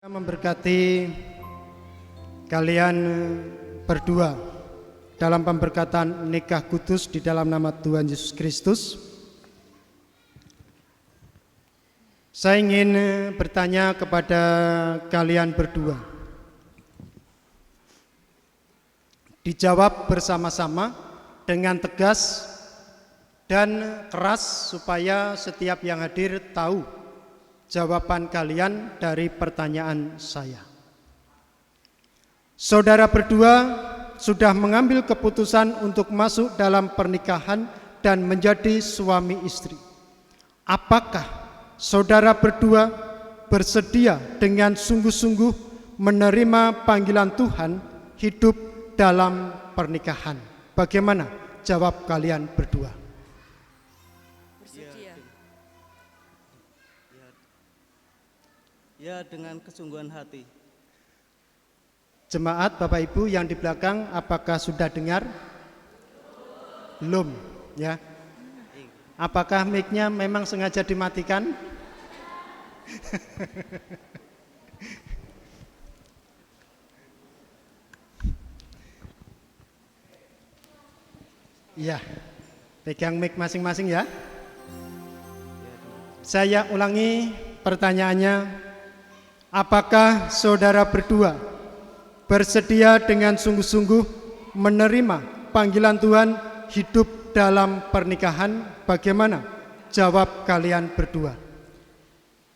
Memberkati kalian berdua dalam pemberkatan nikah kudus di dalam nama Tuhan Yesus Kristus. Saya ingin bertanya kepada kalian berdua. Dijawab bersama-sama dengan tegas dan keras supaya setiap yang hadir tahu jawaban kalian dari pertanyaan saya. Saudara berdua sudah mengambil keputusan untuk masuk dalam pernikahan dan menjadi suami istri. Apakah saudara berdua bersedia dengan sungguh-sungguh menerima panggilan Tuhan hidup dalam pernikahan? Bagaimana jawab kalian berdua? Ya, dengan kesungguhan hati. Jemaat Bapak Ibu yang di belakang, apakah sudah dengar? Belum, ya. Apakah mic-nya memang sengaja dimatikan? Iya, pegang mic masing-masing ya. Saya ulangi pertanyaannya. Apakah saudara berdua bersedia dengan sungguh-sungguh menerima panggilan Tuhan hidup dalam pernikahan? Bagaimana jawab kalian berdua?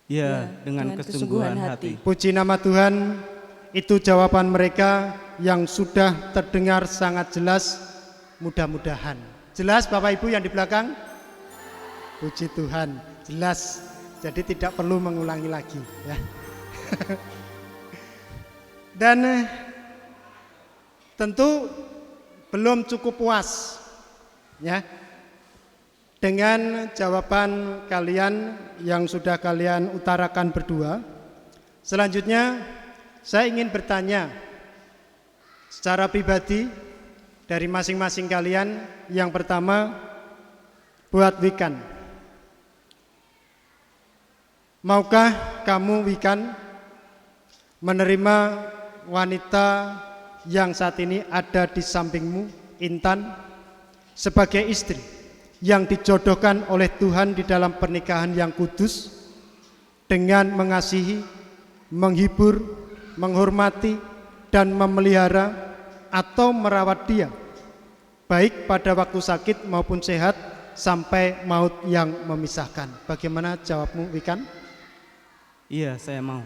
Ya, dengan kesungguhan hati. Puji nama Tuhan, itu jawaban mereka yang sudah terdengar sangat jelas, mudah-mudahan. Jelas Bapak Ibu yang di belakang? Puji Tuhan, jelas. Jadi tidak perlu mengulangi lagi ya. Dan tentu belum cukup puas ya dengan jawaban kalian yang sudah kalian utarakan berdua. Selanjutnya saya ingin bertanya secara pribadi dari masing-masing kalian. Yang pertama buat Wikan. Maukah kamu Wikan menerima wanita yang saat ini ada di sampingmu, Intan, sebagai istri yang dijodohkan oleh Tuhan di dalam pernikahan yang kudus, dengan mengasihi, menghibur, menghormati, dan memelihara atau merawat dia, baik pada waktu sakit maupun sehat sampai maut yang memisahkan? Bagaimana jawabmu Wikan? Iya, saya mau.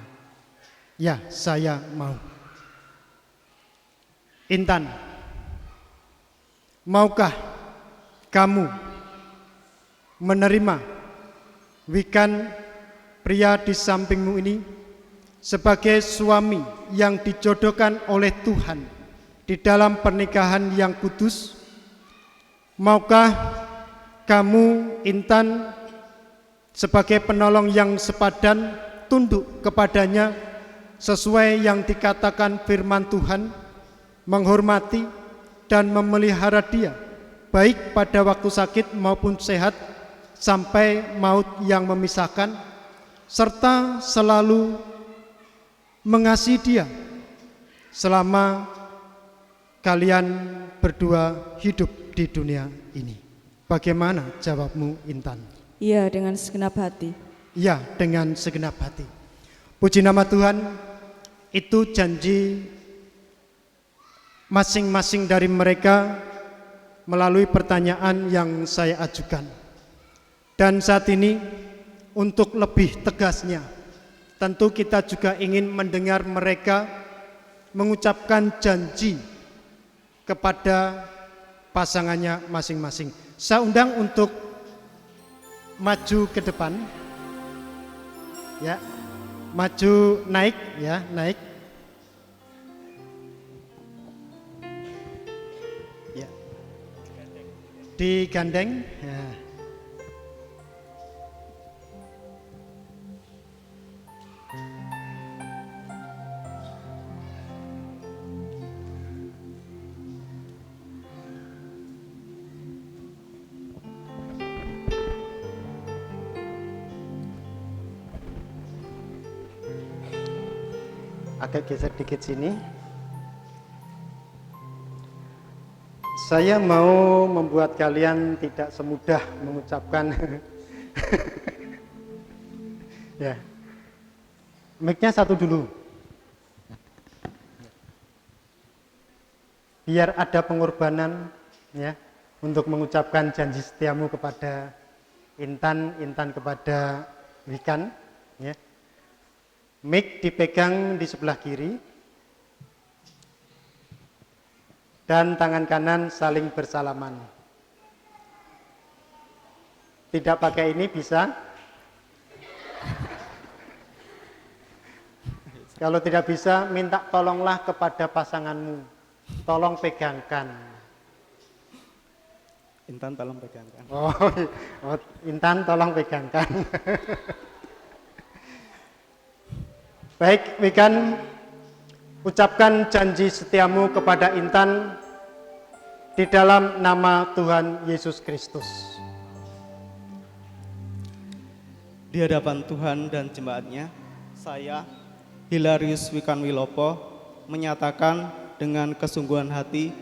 Ya, saya mau. Intan, maukah kamu menerima Wikan, pria di sampingmu ini, sebagai suami yang dijodohkan oleh Tuhan di dalam pernikahan yang kudus? Maukah kamu Intan sebagai penolong yang sepadan tunduk kepadanya sesuai yang dikatakan firman Tuhan, menghormati dan memelihara dia baik pada waktu sakit maupun sehat sampai maut yang memisahkan, serta selalu mengasihi dia selama kalian berdua hidup di dunia ini? Bagaimana jawabmu Intan? Iya, dengan segenap hati. Ya, dengan segenap hati. Puji nama Tuhan. Itu janji masing-masing dari mereka melalui pertanyaan yang saya ajukan. Dan saat ini untuk lebih tegasnya, tentu kita juga ingin mendengar mereka mengucapkan janji kepada pasangannya masing-masing. Saya undang untuk maju ke depan. Ya, maju, naik ya, naik. Ya. Digandeng. Ya. agak geser dikit sini. Saya mau membuat kalian tidak semudah mengucapkan ya. Mic-nya satu dulu. Biar ada pengorbanan ya untuk mengucapkan janji setiamu kepada Intan, Intan kepada Wikan ya. Mic dipegang di sebelah kiri dan tangan kanan saling bersalaman. Tidak pakai ini bisa. Kalau tidak bisa, minta tolonglah kepada pasanganmu. Tolong pegangkan. Intan tolong pegangkan. Oh, Intan tolong pegangkan. Baik, Wikan, ucapkan janji setiamu kepada Intan di dalam nama Tuhan Yesus Kristus. Di hadapan Tuhan dan jemaatnya, saya, Hilarius Wikan Wilopo, menyatakan dengan kesungguhan hati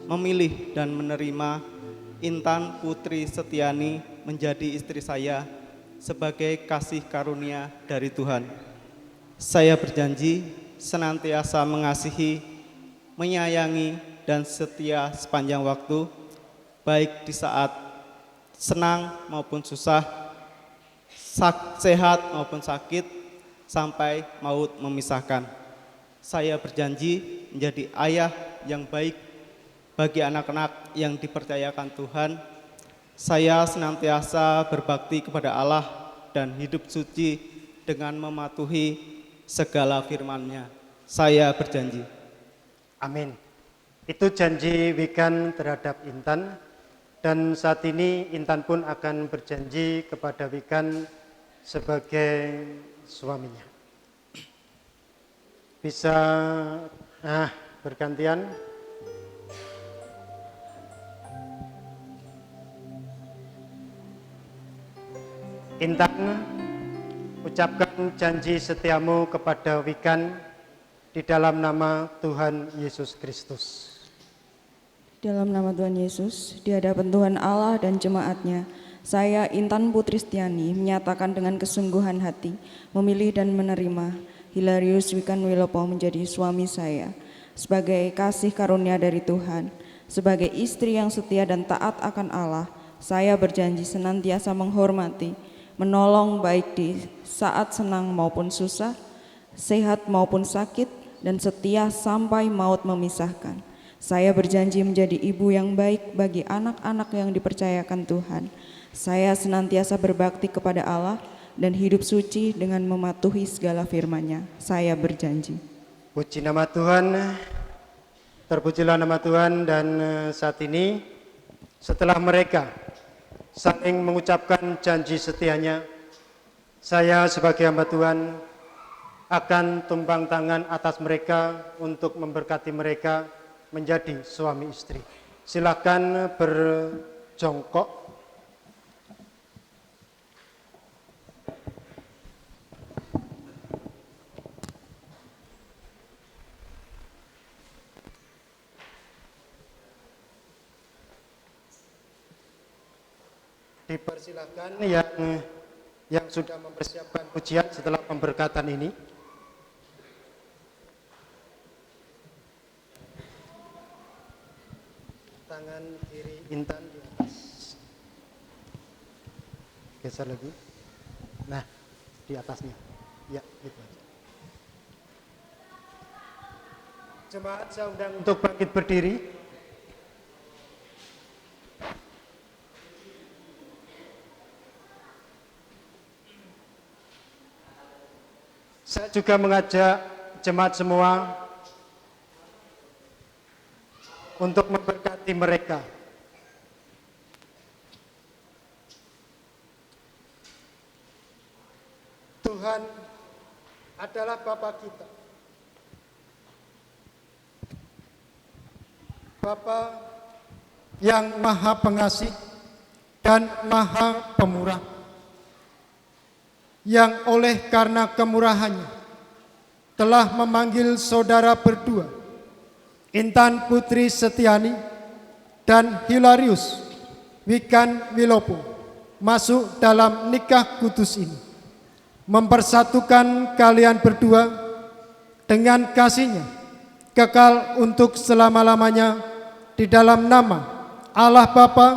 memilih dan menerima Intan Putri Setiani menjadi istri saya sebagai kasih karunia dari Tuhan. Saya berjanji senantiasa mengasihi, menyayangi, dan setia sepanjang waktu, baik di saat senang maupun susah, sehat maupun sakit, sampai maut memisahkan. Saya berjanji menjadi ayah yang baik bagi anak-anak yang dipercayakan Tuhan. Saya senantiasa berbakti kepada Allah dan hidup suci dengan mematuhi segala firman-Nya. Saya berjanji. Amin. Itu janji Wikan terhadap Intan, dan saat ini Intan pun akan berjanji kepada Wikan sebagai suaminya. Bisa bergantian. Intan, ucapkan janji setiamu kepada Wikan di dalam nama Tuhan Yesus Kristus. Dalam nama Tuhan Yesus, di hadapan Tuhan Allah dan jemaatnya, saya Intan Putri Setiani menyatakan dengan kesungguhan hati, memilih dan menerima Hilarius Wikan Wilopo menjadi suami saya, sebagai kasih karunia dari Tuhan, sebagai istri yang setia dan taat akan Allah. Saya berjanji senantiasa menghormati, menolong baik di saat senang maupun susah, sehat maupun sakit, dan setia sampai maut memisahkan. Saya berjanji menjadi ibu yang baik bagi anak-anak yang dipercayakan Tuhan. Saya senantiasa berbakti kepada Allah dan hidup suci dengan mematuhi segala firman-Nya. Saya berjanji. Puji nama Tuhan, terpujilah nama Tuhan. Dan saat ini setelah mereka saling mengucapkan janji setianya, saya sebagai hamba Tuhan akan tumpang tangan atas mereka untuk memberkati mereka menjadi suami istri. Silakan berjongkok. Dipersilakan yang sudah mempersiapkan pujian setelah pemberkatan ini. Tangan kiri Intan di atas. Geser lagi. Nah, di atasnya. Ya, gitu aja. Jemaat saya undang untuk bangkit berdiri. Saya juga mengajak jemaat semua untuk memberkati mereka. Tuhan adalah Bapa kita. Bapa yang Maha Pengasih dan Maha Pemurah, yang oleh karena kemurahannya telah memanggil saudara berdua, Intan Putri Setiani dan Hilarius Wikan Wilopo, masuk dalam nikah kudus ini, mempersatukan kalian berdua dengan kasihnya kekal untuk selama-lamanya di dalam nama Allah Bapa,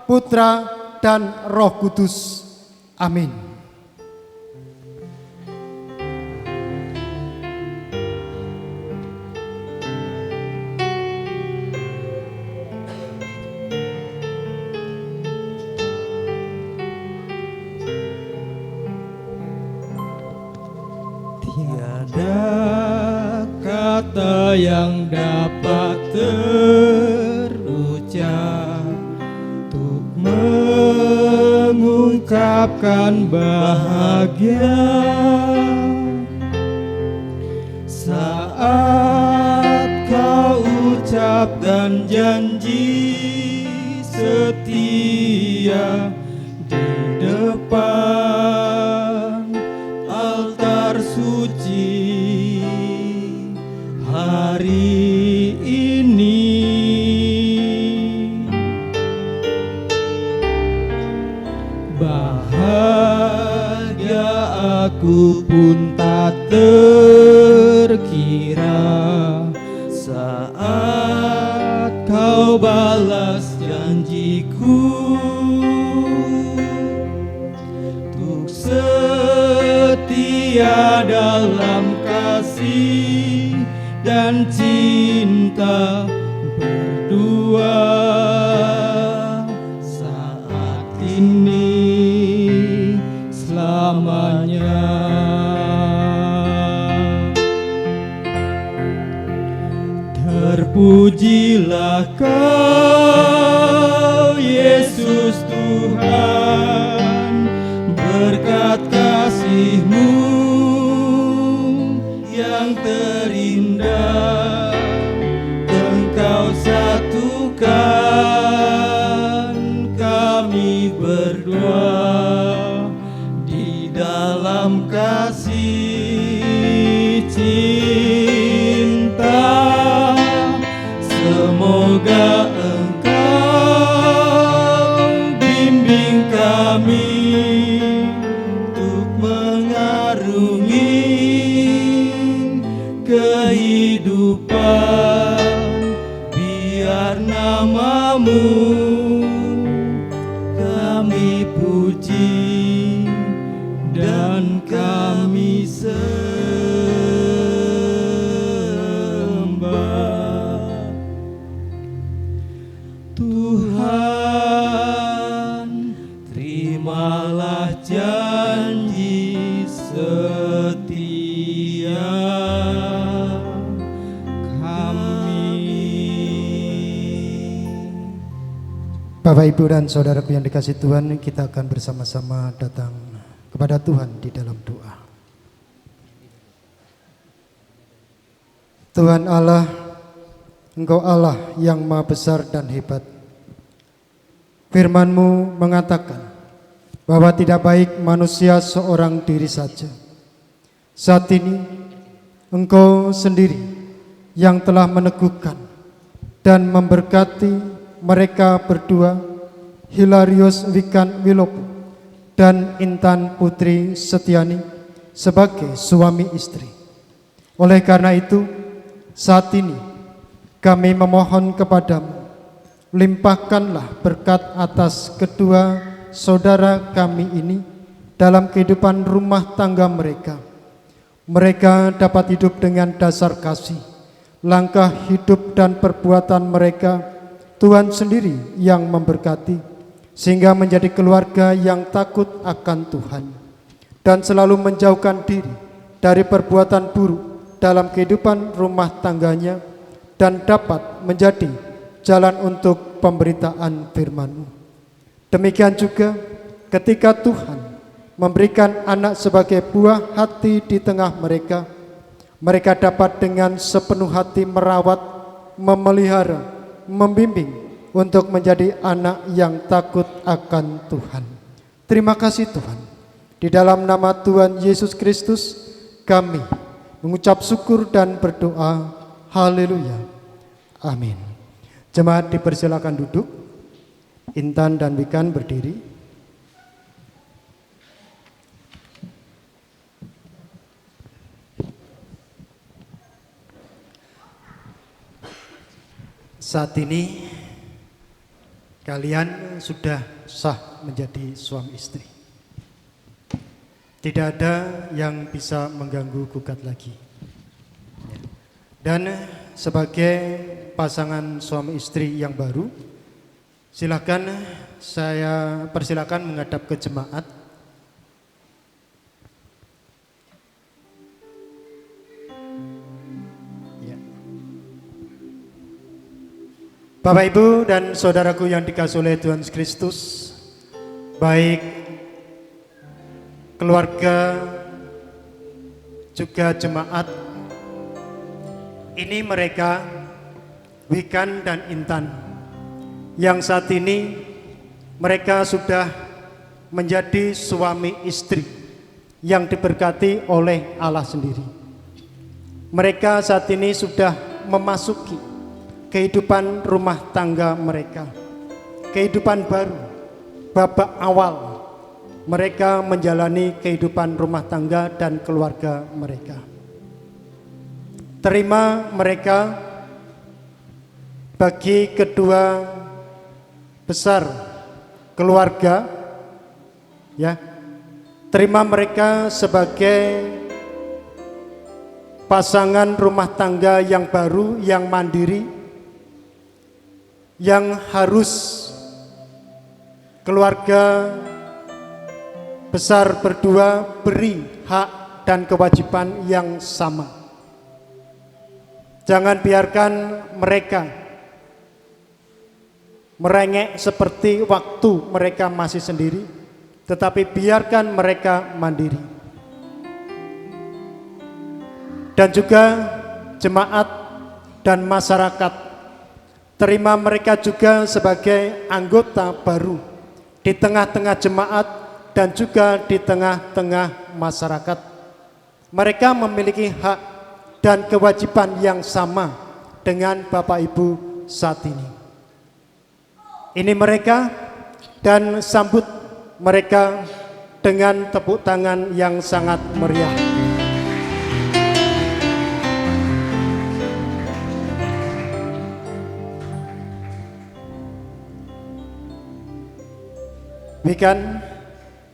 Putra, dan Roh Kudus. Amin. Tiada kata yang dapat terucap untuk mengungkapkan bahagia saat kau ucapkan janji setia di depan altar suci hari ini. Bahagia aku pun tak terkira saat kau balas janjiku untuk setia dalam kasih dan cinta berdua saat ini selamanya. Terpujilah Kau Yesus Tuhan, berkat kasih-Mu yang terindah Engkau satukan kami berdua di dalam kasih cinta. Semoga Engkau bimbing kami untuk mengarungi kehidupan, biar nama-Mu kami puji dan kami sembah. Tuhan, terimalah janji setia kami. Bapak, Ibu, dan saudaraku yang dikasihi Tuhan, kita akan bersama-sama datang kepada Tuhan di dalam doa. Tuhan Allah, Engkau Allah yang maha besar dan hebat. Firman-Mu mengatakan bahwa tidak baik manusia seorang diri saja. Saat ini Engkau sendiri yang telah meneguhkan dan memberkati mereka berdua, Hilarius Wikan Wilopo dan Intan Putri Setiani, sebagai suami istri. Oleh karena itu, saat ini kami memohon kepadamu, limpahkanlah berkat atas kedua saudara kami ini dalam kehidupan rumah tangga mereka. Mereka dapat hidup dengan dasar kasih. Langkah hidup dan perbuatan mereka Tuhan sendiri yang memberkati, sehingga menjadi keluarga yang takut akan Tuhan dan selalu menjauhkan diri dari perbuatan buruk dalam kehidupan rumah tangganya, dan dapat menjadi jalan untuk pemberitaan firman-Mu. Demikian juga ketika Tuhan memberikan anak sebagai buah hati di tengah mereka, mereka dapat dengan sepenuh hati merawat, memelihara, membimbing untuk menjadi anak yang takut akan Tuhan. Terima kasih Tuhan. Di dalam nama Tuhan Yesus Kristus kami mengucap syukur dan berdoa. Haleluya. Amin. Jemaat dipersilakan duduk. Intan dan Wikan berdiri. Saat ini kalian sudah sah menjadi suami istri. Tidak ada yang bisa mengganggu gugat lagi. Dan sebagai pasangan suami istri yang baru, silakan saya persilakan menghadap ke jemaat. Bapak, Ibu, dan saudaraku yang dikasihi oleh Tuhan Yesus Kristus, baik keluarga juga jemaat, ini mereka Wikan dan Intan yang saat ini mereka sudah menjadi suami istri yang diberkati oleh Allah sendiri. Mereka saat ini sudah memasuki kehidupan rumah tangga mereka, kehidupan baru, babak awal mereka menjalani kehidupan rumah tangga dan keluarga mereka. Terima mereka bagi kedua besar keluarga, ya. Terima mereka sebagai pasangan rumah tangga yang baru, yang mandiri, yang harus keluarga besar berdua beri hak dan kewajiban yang sama. Jangan biarkan mereka merengek seperti waktu mereka masih sendiri, tetapi biarkan mereka mandiri. Dan juga jemaat dan masyarakat, terima mereka juga sebagai anggota baru di tengah-tengah jemaat dan juga di tengah-tengah masyarakat. Mereka memiliki hak dan kewajiban yang sama dengan Bapak Ibu saat ini. Ini mereka, dan sambut mereka dengan tepuk tangan yang sangat meriah. Wikan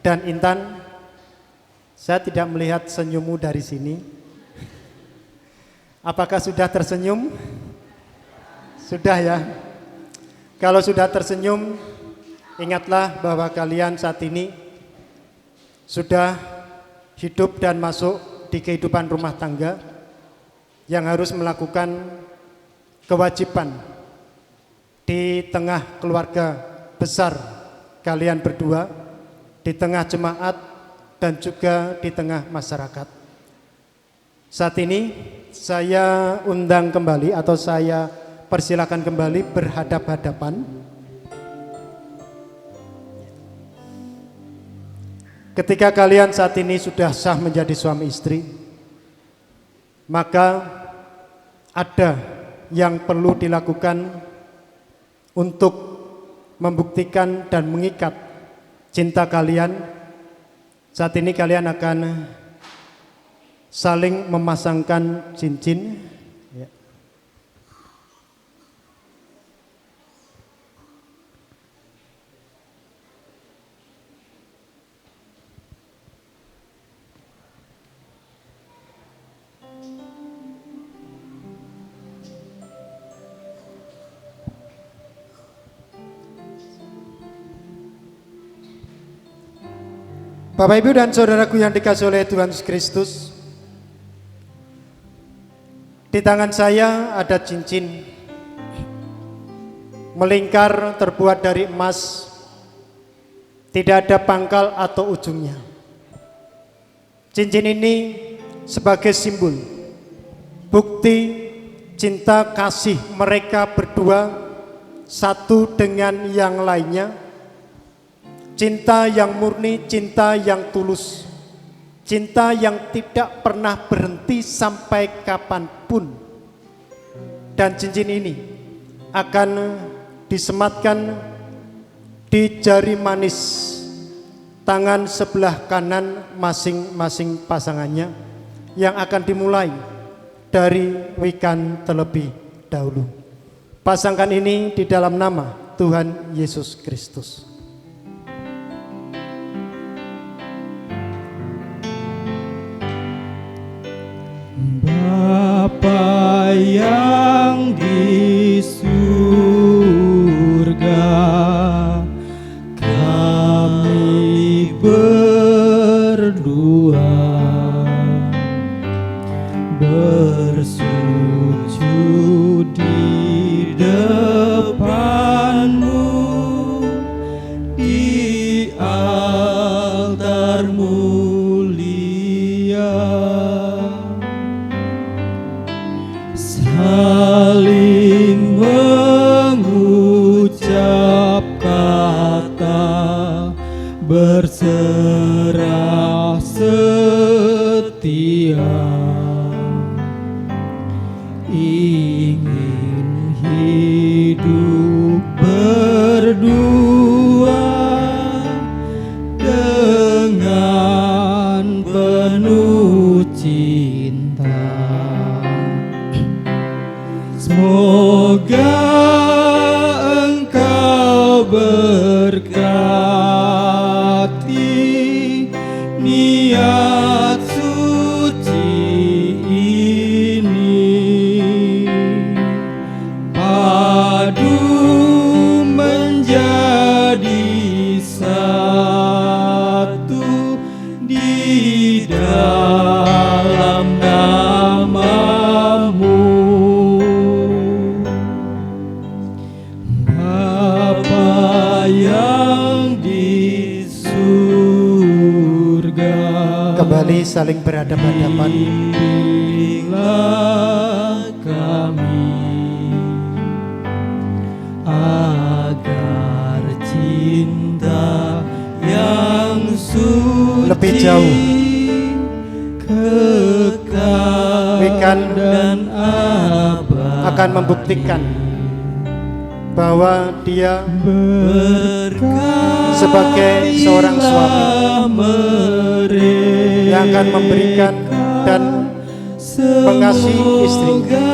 dan Intan, saya tidak melihat senyummu dari sini. Apakah sudah tersenyum? Sudah ya. Kalau sudah tersenyum, ingatlah bahwa kalian saat ini sudah hidup dan masuk di kehidupan rumah tangga yang harus melakukan kewajiban di tengah keluarga besar kalian berdua, di tengah jemaat dan juga di tengah masyarakat. Saat ini saya undang kembali atau saya persilakan kembali berhadap-hadapan. Ketika kalian saat ini sudah sah menjadi suami istri, maka ada yang perlu dilakukan untuk membuktikan dan mengikat cinta kalian. Saat ini kalian akan saling memasangkan cincin, ya. Bapak, Ibu, dan saudaraku yang dikasihi oleh Tuhan Yesus Kristus, di tangan saya ada cincin melingkar terbuat dari emas, tidak ada pangkal atau ujungnya. Cincin ini sebagai simbol bukti cinta kasih mereka berdua satu dengan yang lainnya. Cinta yang murni, cinta yang tulus. cinta yang tidak pernah berhenti sampai kapanpun. Dan cincin ini akan disematkan di jari manis tangan sebelah kanan masing-masing pasangannya, yang akan dimulai dari wikan terlebih dahulu. Pasangkan ini di dalam nama Tuhan Yesus Kristus. Bapa yang di surga, kami berdua bersujud di depan-Mu di altar mulia, saling mengucap kata berserah setia, ingin hidup berdua dengan penuh cinta. Semoga Engkau berkati niat suci ini, padu menjadi satu di dalam nama-Mu. Bapa yang di surga, Kembali saling berhadapan-hadapan. bimbinglah kami agar cinta yang suci Lebih jauh. kekal Wikan dan abadi akan membuktikan bahwa dia sebagai seorang suami yang akan memberikan dan mengasihi istrinya.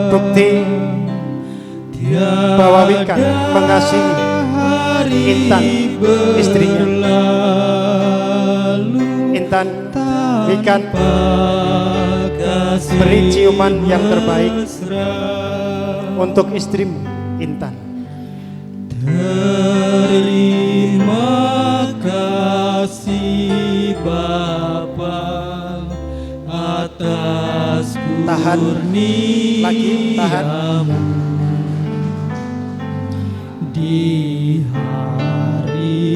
Bukti bahwa Wikan mengasihi Intan, istrinya. Intan, Wikan beri ciuman yang terbaik untuk istrimu, Intan. Terima kasih Bapa atas Tahan, lagi tahan. kurniamu di hari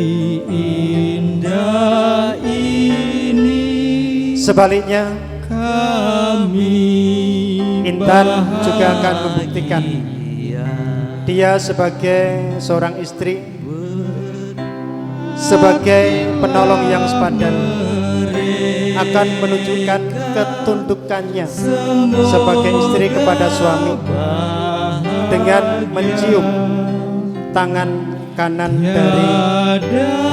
indah ini. Sebaliknya, Kami Intan juga akan membuktikan dia sebagai seorang istri, sebagai penolong yang sepadan, akan menunjukkan ketundukannya sebagai istri kepada suami dengan mencium tangan kanan dari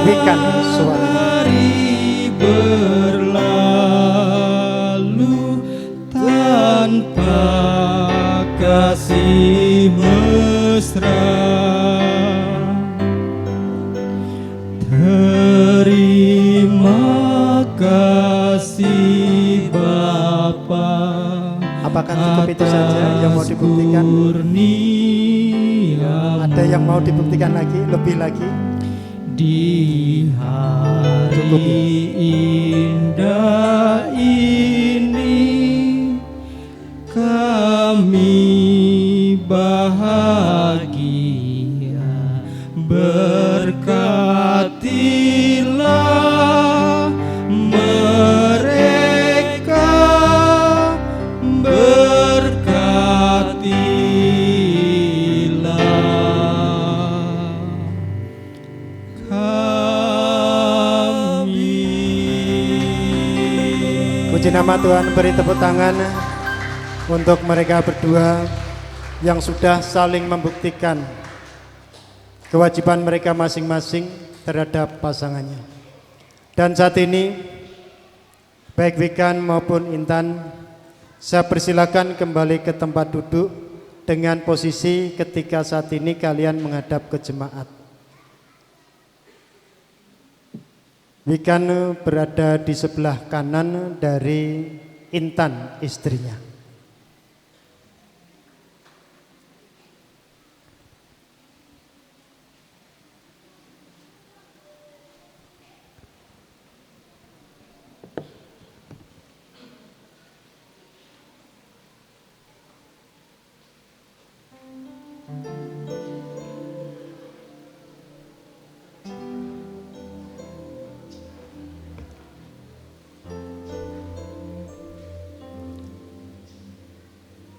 Wikan suami. Berlalu tanpa kasih mesra, terima kasih Bapa. Apakah cukup itu saja yang mau dibuktikan? Ada yang mau dibuktikan lagi, lebih lagi? Di hari Cukup ya? indah ini kami bahagia, berkatilah mereka, berkatilah kami. nama Tuhan beri tepuk tangan untuk mereka berdua yang sudah saling membuktikan kewajiban mereka masing-masing terhadap pasangannya. Dan saat ini baik Wikan maupun Intan, saya persilakan kembali ke tempat duduk dengan posisi ketika saat ini kalian menghadap ke jemaat. Wikan berada di sebelah kanan dari Intan istrinya.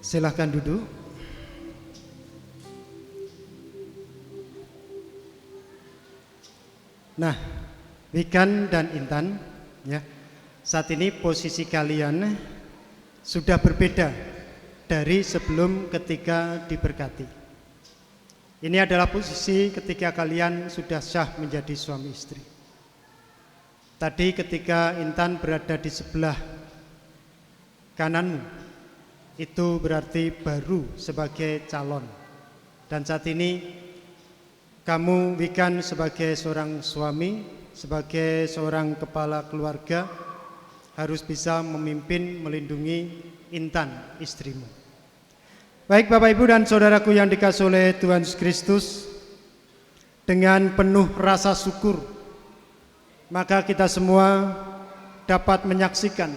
Silahkan duduk. Nah, Wikan dan Intan, ya, saat ini posisi kalian sudah berbeda dari sebelum ketika diberkati. Ini adalah posisi ketika kalian sudah sah menjadi suami istri. Tadi ketika Intan berada di sebelah kananmu, itu berarti baru sebagai calon. Dan saat ini kamu Wikan sebagai seorang suami, sebagai seorang kepala keluarga harus bisa memimpin, melindungi Intan istrimu. Baik Bapak Ibu dan saudaraku yang dikasihi oleh Tuhan Yesus Kristus, dengan penuh rasa syukur maka kita semua dapat menyaksikan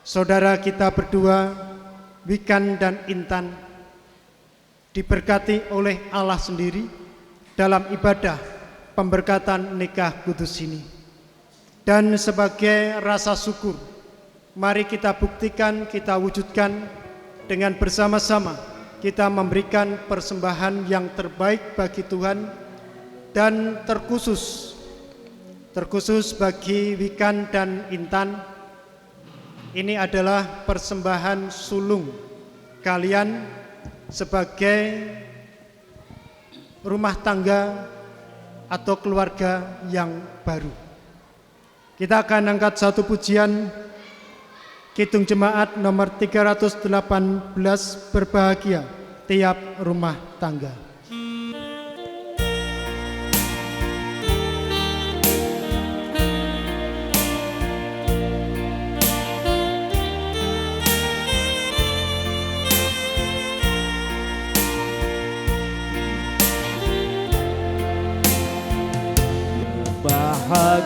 saudara kita berdua Wikan dan Intan diberkati oleh Allah sendiri dalam ibadah pemberkatan nikah kudus ini. Dan sebagai rasa syukur, mari kita buktikan, kita wujudkan dengan bersama-sama kita memberikan persembahan yang terbaik bagi Tuhan dan terkhusus bagi Wikan dan Intan. Ini adalah persembahan sulung kalian sebagai rumah tangga atau keluarga yang baru. Kita akan angkat satu pujian Kidung Jemaat nomor 318, berbahagia tiap rumah tangga.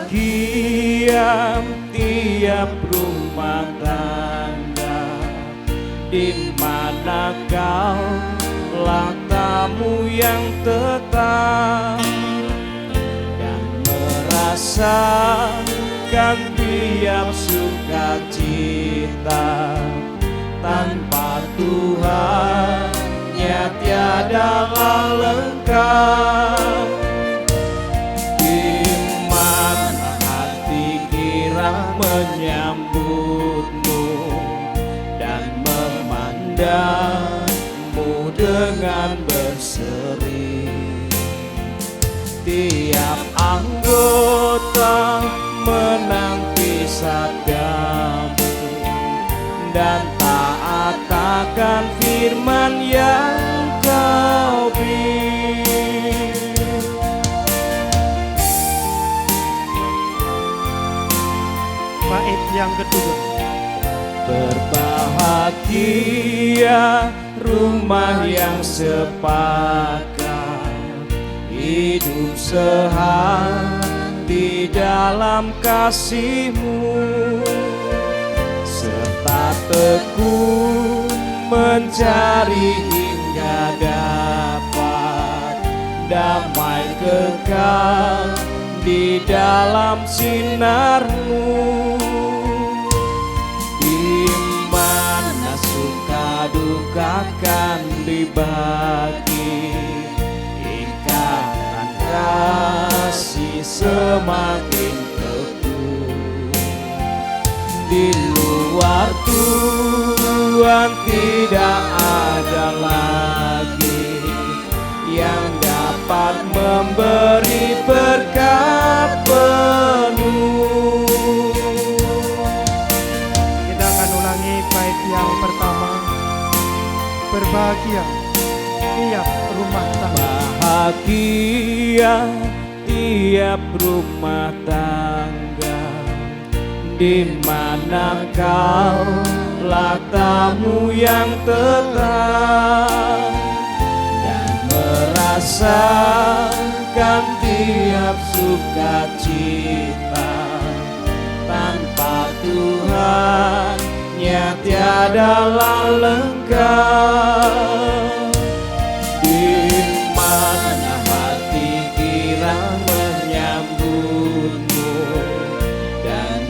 Bahagia tiap rumah tangga di mana kau lah tamu yang tetap dan merasakan tiap sukacita. Tanpa Tuhannya tiadalah lengkap. Menyambutmu dan memandangmu dengan berseri. Tiap anggota menanti sabdamu dan taat akan firman yang kau beri. Bait yang kedua. Berbahagia rumah yang sepakat, hidup sehati dalam kasih-Mu, serta tekun mencari hingga dapat damai kekal di dalam sinar-Mu. Duka kan dibagi, ikatan kasih semakin teguh di luar luar Tuhan tidak ada lagi yang dapat memberi berkat penuh. Kita akan ulangi bait yang pertama. Berbahagia tiap rumah tangga. Bahagia tiap rumah tangga, di mana kau lah tamu yang tetap dan merasakan tiap sukacita. Tanpa Tuhannya tiadalah lengkap. Di mana hati girang menyambutmu dan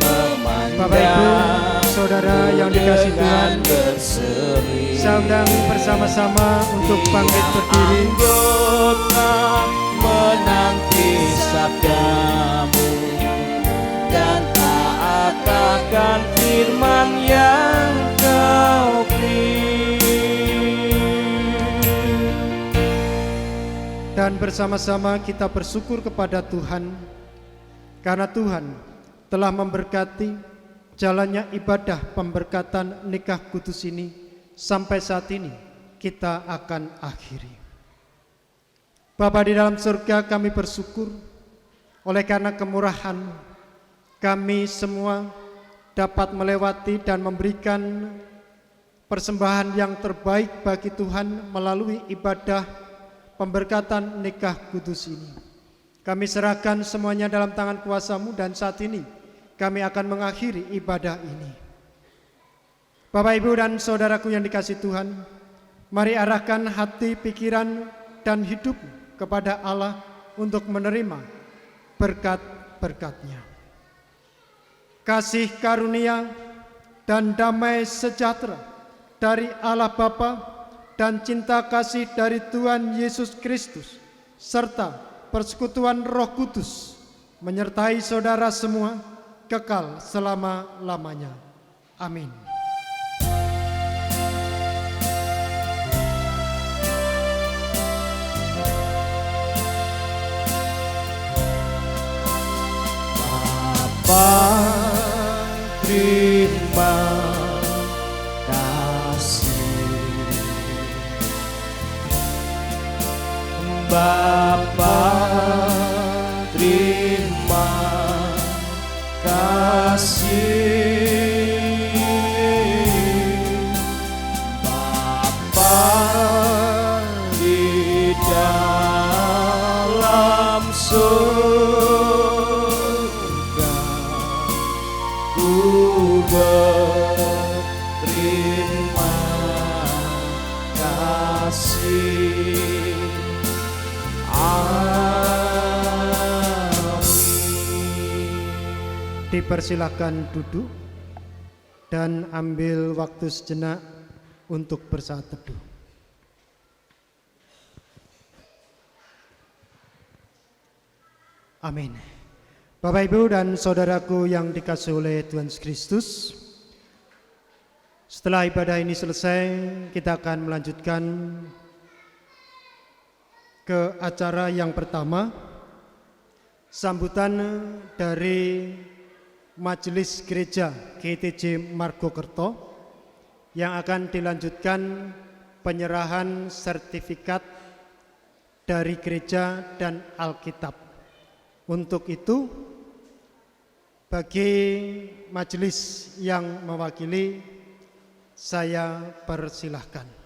Bapak Ibu, Saudara yang dikasihi Tuhan, berseri. saya undang bersama-sama untuk bangkit berdiri. Anggota menanti sabdamu dan taat akan firman yang kau beri. Dan bersama-sama kita bersyukur kepada Tuhan karena Tuhan telah memberkati jalannya ibadah pemberkatan nikah kudus ini sampai saat ini kita akan akhiri. Bapa di dalam surga, kami bersyukur oleh karena kemurahan kami semua dapat melewati dan memberikan persembahan yang terbaik bagi Tuhan melalui ibadah pemberkatan nikah kudus ini. Kami serahkan semuanya dalam tangan kuasa-Mu dan saat ini kami akan mengakhiri ibadah ini. Bapak, Ibu, dan saudaraku yang dikasihi Tuhan, mari arahkan hati, pikiran, dan hidup kepada Allah untuk menerima berkat-berkat-Nya. Kasih karunia dan damai sejahtera dari Allah Bapa dan cinta kasih dari Tuhan Yesus Kristus serta persekutuan Roh Kudus menyertai saudara semua kekal selama-lamanya. Amin. Bapa, terima kasih. Bapa, terima kasih. Bapa di dalam surga, ku berterima kasih. Dipersilakan duduk dan ambil waktu sejenak untuk bersaat teduh. Amin. Bapak, Ibu, dan saudaraku yang dikasihi oleh Tuhan Yesus Kristus, setelah ibadah ini selesai, kita akan melanjutkan ke acara yang pertama, sambutan dari Majelis Gereja GTJ Margokerto yang akan dilanjutkan penyerahan sertifikat dari gereja dan Alkitab. Untuk itu, bagi majelis yang mewakili, saya persilahkan.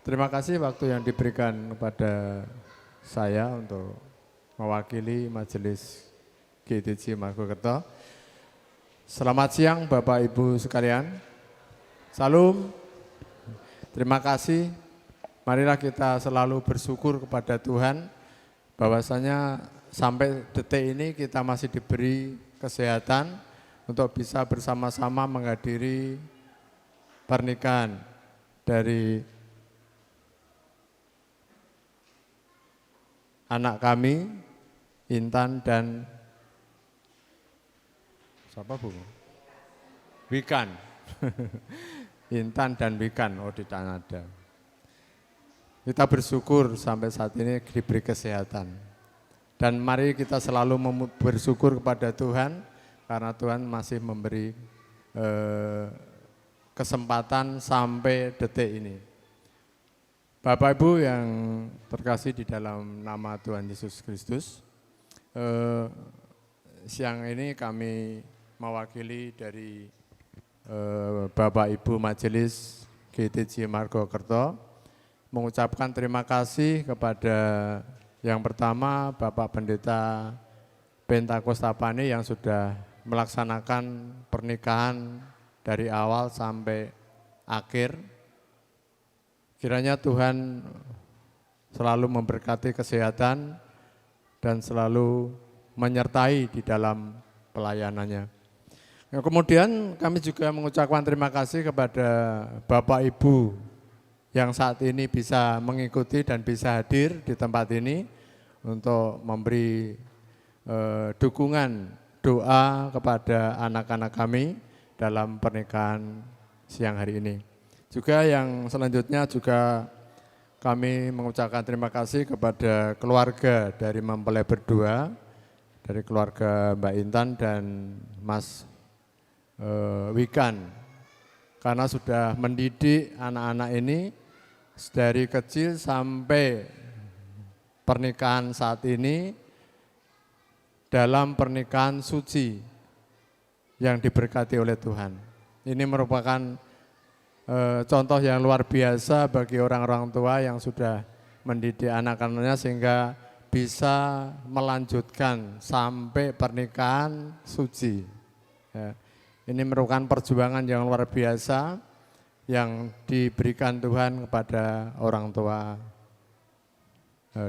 Terima kasih waktu yang diberikan kepada saya untuk mewakili Majelis GTJ Margokerto. Selamat siang Bapak Ibu sekalian. Salam. Terima kasih. Marilah kita selalu bersyukur kepada Tuhan bahwasanya sampai detik ini kita masih diberi kesehatan untuk bisa bersama-sama menghadiri pernikahan dari anak kami, Intan dan siapa Bu? Wikan. Intan dan Wikan, oh di Kanada. Kita bersyukur sampai saat ini diberi kesehatan. Dan mari kita selalu bersyukur kepada Tuhan, karena Tuhan masih memberi kesempatan sampai detik ini. Bapak Ibu yang terkasih di dalam nama Tuhan Yesus Kristus, siang ini kami mewakili dari Bapak Ibu Majelis GTJ Margokerto mengucapkan terima kasih kepada yang pertama Bapak Pendeta Pentakostapani yang sudah melaksanakan pernikahan dari awal sampai akhir. Kiranya Tuhan selalu memberkati kesehatan dan selalu menyertai di dalam pelayanannya. Kemudian kami juga mengucapkan terima kasih kepada Bapak Ibu yang saat ini bisa mengikuti dan bisa hadir di tempat ini untuk memberi dukungan doa kepada anak-anak kami dalam pernikahan siang hari ini. Juga yang selanjutnya juga kami mengucapkan terima kasih kepada keluarga dari mempelai berdua, dari keluarga Mbak Intan dan Mas Wikan, karena sudah mendidik anak-anak ini dari kecil sampai pernikahan saat ini dalam pernikahan suci yang diberkati oleh Tuhan. Ini merupakan contoh yang luar biasa bagi orang-orang tua yang sudah mendidik anak-anaknya sehingga bisa melanjutkan sampai pernikahan suci. Ya. Ini merupakan perjuangan yang luar biasa yang diberikan Tuhan kepada orang tua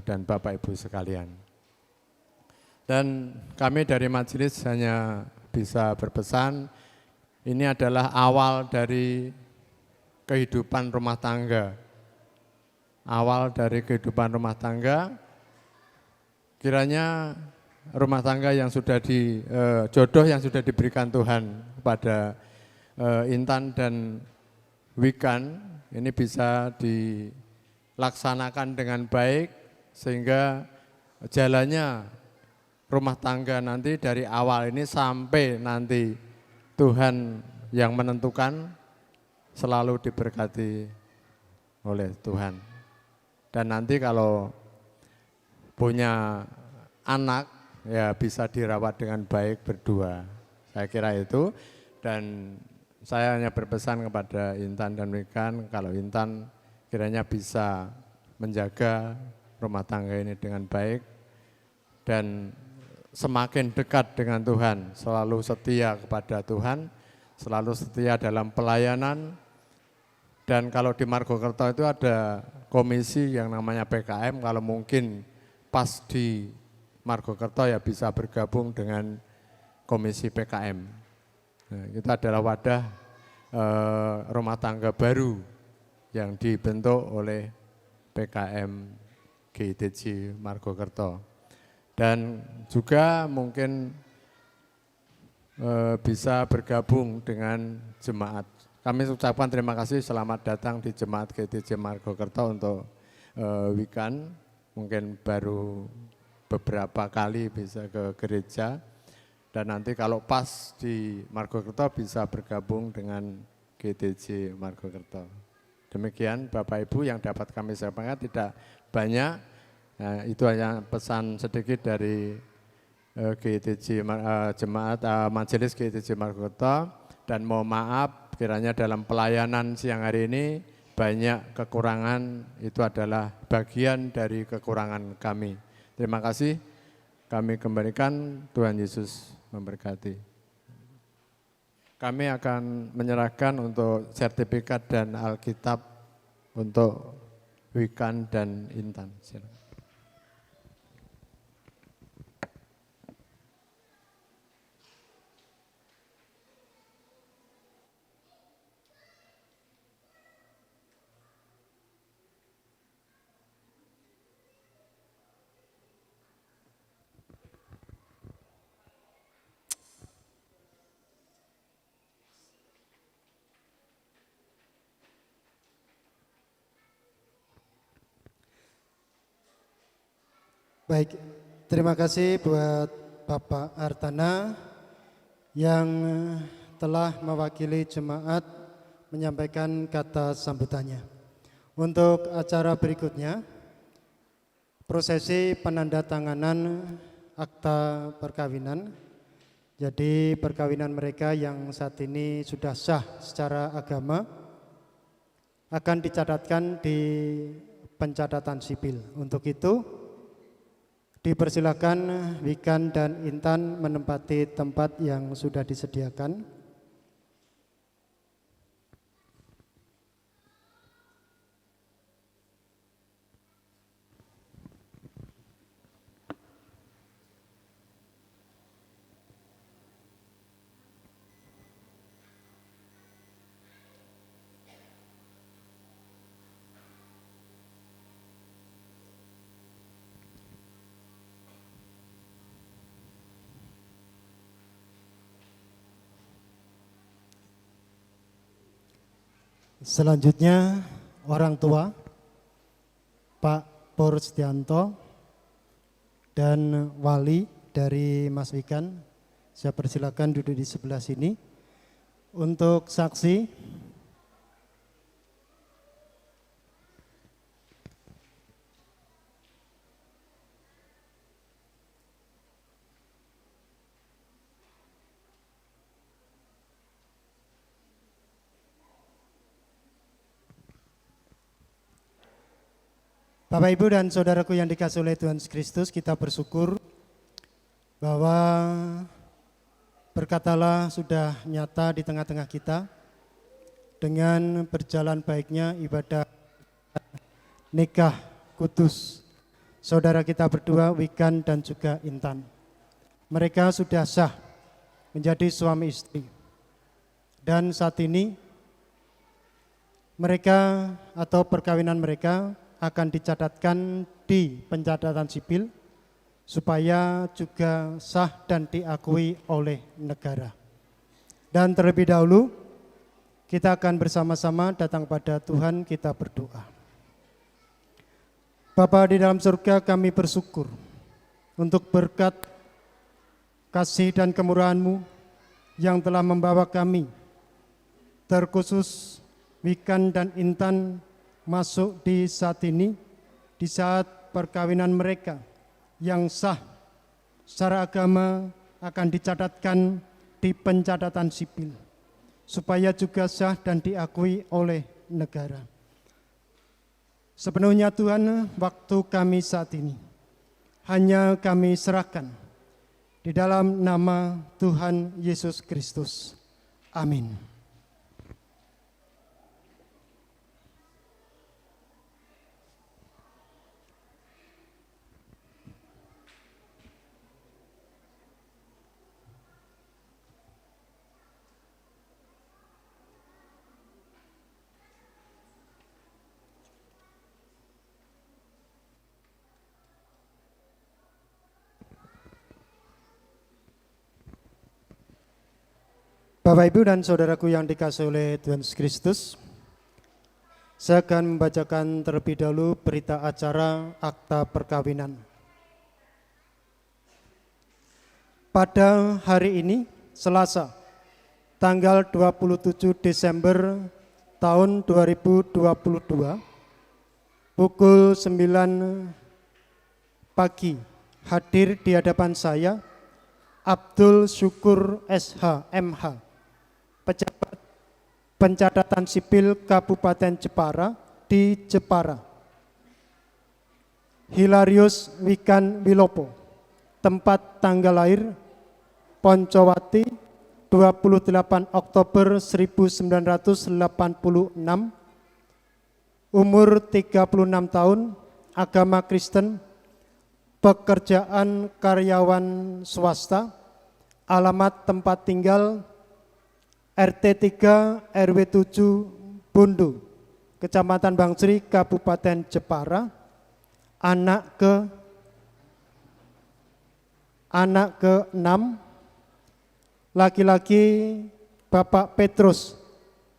dan Bapak Ibu sekalian. Dan kami dari majelis hanya bisa berpesan, ini adalah awal dari kehidupan rumah tangga. Awal dari kehidupan rumah tangga, kiranya rumah tangga yang sudah jodoh yang sudah diberikan Tuhan kepada Intan dan Wikan ini bisa dilaksanakan dengan baik sehingga jalannya rumah tangga nanti dari awal ini sampai nanti Tuhan yang menentukan selalu diberkati oleh Tuhan. Dan nanti kalau punya anak ya bisa dirawat dengan baik berdua. Saya kira itu, dan saya hanya berpesan kepada Intan dan Wikan kalau Intan kiranya bisa menjaga rumah tangga ini dengan baik dan semakin dekat dengan Tuhan, selalu setia kepada Tuhan, selalu setia dalam pelayanan. Dan kalau di Margokerto itu ada komisi yang namanya PKM, kalau mungkin pas di Margokerto ya bisa bergabung dengan komisi PKM. Nah, kita adalah wadah rumah tangga baru yang dibentuk oleh PKM GTJ Margokerto. Dan juga mungkin bisa bergabung dengan jemaat. Kami ucapkan terima kasih, selamat datang di jemaat GTJ Margokerto untuk Wikan. Mungkin baru beberapa kali bisa ke gereja, dan nanti kalau pas di Margokerto bisa bergabung dengan GTJ Margokerto. Demikian Bapak Ibu yang dapat kami sampaikan, tidak banyak, nah, itu hanya pesan sedikit dari GTJ Jemaat Majelis GTJ Margokerto, dan mohon maaf kiranya dalam pelayanan siang hari ini banyak kekurangan, itu adalah bagian dari kekurangan kami. Terima kasih, kami kembalikan, Tuhan Yesus memberkati. Kami akan menyerahkan untuk sertifikat dan Alkitab untuk Wikan dan Intan. Silakan. Baik, terima kasih buat Bapak Artana yang telah mewakili jemaat menyampaikan kata sambutannya. Untuk acara berikutnya, prosesi penandatanganan akta perkawinan. Jadi perkawinan mereka yang saat ini sudah sah secara agama akan dicatatkan di pencatatan sipil. Untuk itu dipersilakan Wikan dan Intan menempati tempat yang sudah disediakan. Selanjutnya orang tua Pak Purstianto dan wali dari Mas Wikan, saya persilakan duduk di sebelah sini. Untuk saksi, Bapak, Ibu, dan saudaraku yang dikasihi oleh Tuhan Yesus Kristus, kita bersyukur bahwa berkat Allah sudah nyata di tengah-tengah kita dengan berjalan baiknya ibadah nikah kudus saudara kita berdua, Wikan dan juga Intan. Mereka sudah sah menjadi suami istri. Dan saat ini mereka atau perkawinan mereka akan dicatatkan di pencatatan sipil supaya juga sah dan diakui oleh negara. Dan terlebih dahulu kita akan bersama-sama datang pada Tuhan, kita berdoa. Bapa di dalam surga, kami bersyukur untuk berkat kasih dan kemurahan-Mu yang telah membawa kami, terkhusus Wikan dan Intan, masuk di saat ini, di saat perkawinan mereka yang sah secara agama akan dicatatkan di pencatatan sipil, supaya juga sah dan diakui oleh negara. Sepenuhnya Tuhan, waktu kami saat ini hanya kami serahkan di dalam nama Tuhan Yesus Kristus. Amin. Bapak, Ibu, dan saudaraku yang dikasihi oleh Tuhan Yesus Kristus, saya akan membacakan terlebih dahulu berita acara akta perkawinan. Pada hari ini, Selasa, tanggal 27 Desember tahun 2022, pukul 9 pagi, hadir di hadapan saya Abdul Syukur SH MH, pejabat pencatatan sipil Kabupaten Jepara di Jepara. Hilarius Wikan Wilopo, tempat tanggal lahir Poncowati 28 Oktober 1986, umur 36 tahun, agama Kristen, pekerjaan karyawan swasta, alamat tempat tinggal RT 3 RW 7 Bundu, Kecamatan Bangsri, Kabupaten Jepara, anak ke-6, laki-laki Bapak Petrus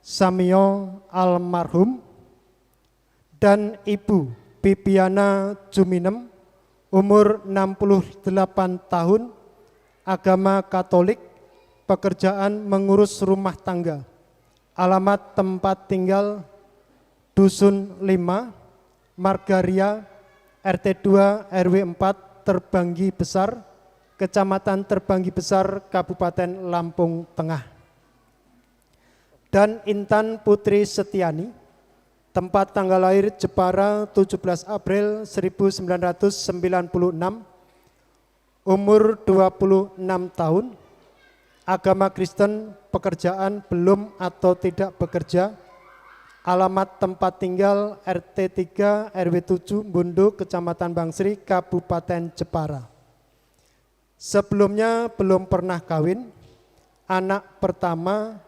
Samio almarhum dan Ibu Bibiana Juminem, umur 68 tahun, agama Katolik, pekerjaan mengurus rumah tangga, alamat tempat tinggal Dusun 5, Margaria, RT 2 RW 4, Terbanggi Besar, Kecamatan Terbanggi Besar, Kabupaten Lampung Tengah. Dan Intan Putri Setiani, tempat tanggal lahir Jepara 17 April 1996, umur 26 tahun, agama Kristen, pekerjaan belum atau tidak bekerja, alamat tempat tinggal RT 3 RW 7 Bundu, Kecamatan Bangsri, Kabupaten Jepara. Sebelumnya belum pernah kawin, anak pertama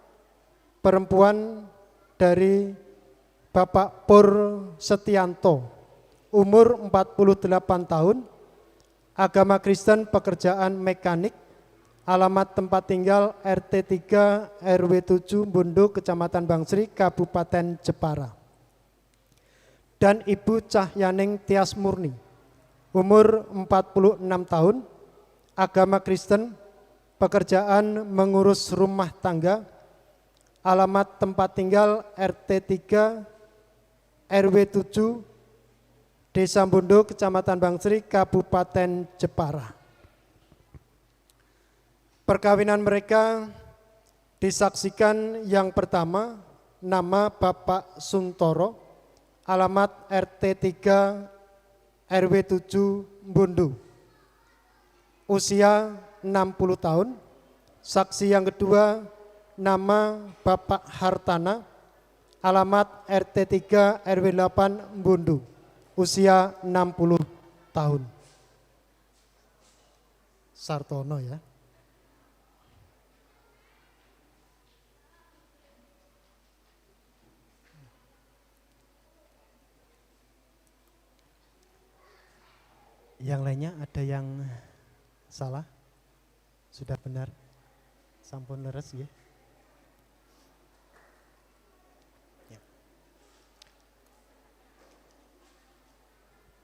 perempuan dari Bapak Pur Setianto, umur 48 tahun, agama Kristen, pekerjaan mekanik, alamat tempat tinggal RT 3 RW 7 Bundu, Kecamatan Bangsri, Kabupaten Jepara. Dan Ibu Cahyaning Tias Murni, umur 46 tahun, agama Kristen, pekerjaan mengurus rumah tangga, alamat tempat tinggal RT 3 RW 7 Desa Bundu, Kecamatan Bangsri, Kabupaten Jepara. Perkawinan mereka disaksikan yang pertama, nama Bapak Suntoro, alamat RT 3 RW 7 Bundu, usia 60 tahun. Saksi yang kedua, nama Bapak Hartana, alamat RT 3 RW 8 Bundu, usia 60 tahun. Sartono ya. Yang lainnya ada yang salah? Sudah benar? Sampun leres ya?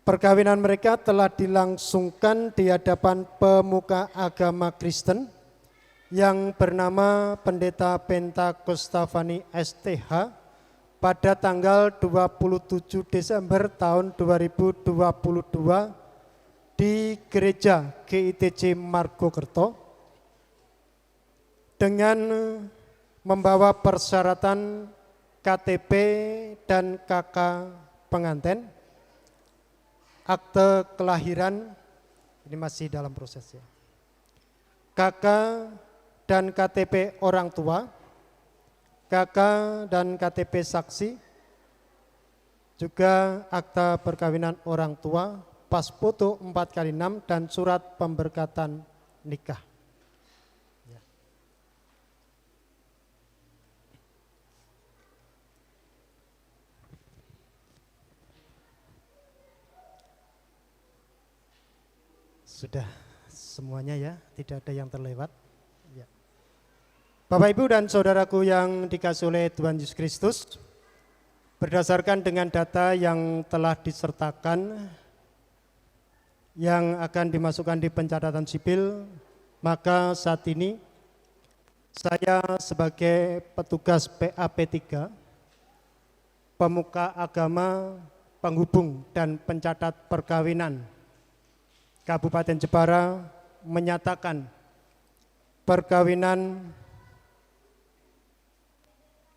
Perkawinan mereka telah dilangsungkan di hadapan pemuka agama Kristen yang bernama Pendeta Pentakostavani STH pada tanggal 27 Desember tahun 2022 di Gereja GITC Margokerto dengan membawa persyaratan KTP dan KK pengantin, akte kelahiran, ini masih dalam proses ya, KK dan KTP orang tua, KK dan KTP saksi, juga akta perkawinan orang tua, pas foto 4x6 dan surat pemberkatan nikah. Sudah semuanya ya, tidak ada yang terlewat. Ya. Bapak Ibu dan saudaraku yang dikasihi oleh Tuhan Yesus Kristus, berdasarkan dengan data yang telah disertakan yang akan dimasukkan di pencatatan sipil, maka saat ini saya sebagai petugas PAP3, pemuka agama, penghubung dan pencatat perkawinan Kabupaten Jepara menyatakan perkawinan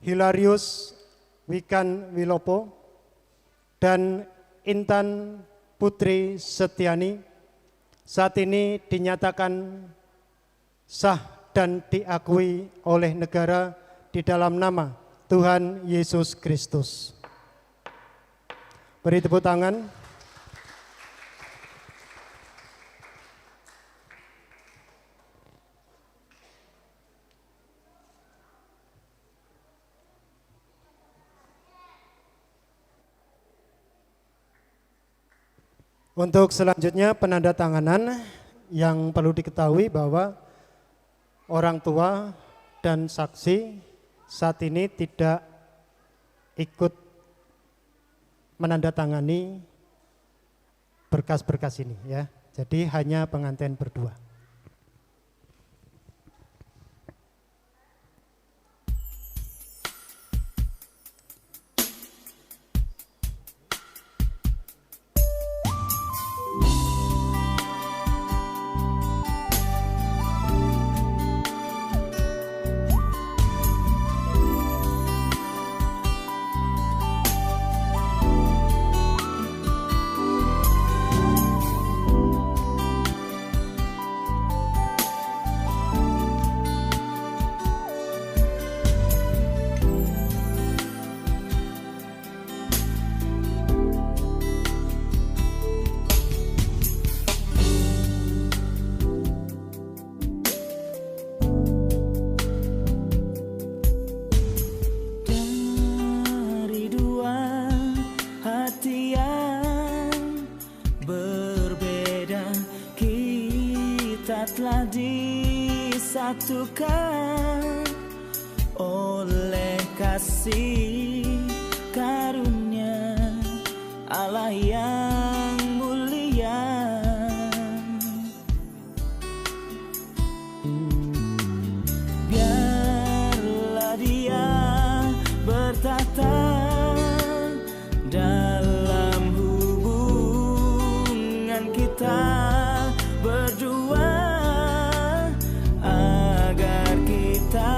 Hilarius Wikan Wilopo dan Intan Putri Setiani saat ini dinyatakan sah dan diakui oleh negara di dalam nama Tuhan Yesus Kristus. Beri tepuk tangan. Untuk selanjutnya penandatanganan yang perlu diketahui bahwa orang tua dan saksi saat ini tidak ikut menandatangani berkas-berkas ini ya. Jadi hanya pengantin berdua. Dari dua hati yang berbeda, kita telah disatukan oleh kasih karunia Allah yang mulia. Biarlah Dia bertata dalam hubungan kita berdua, agar kita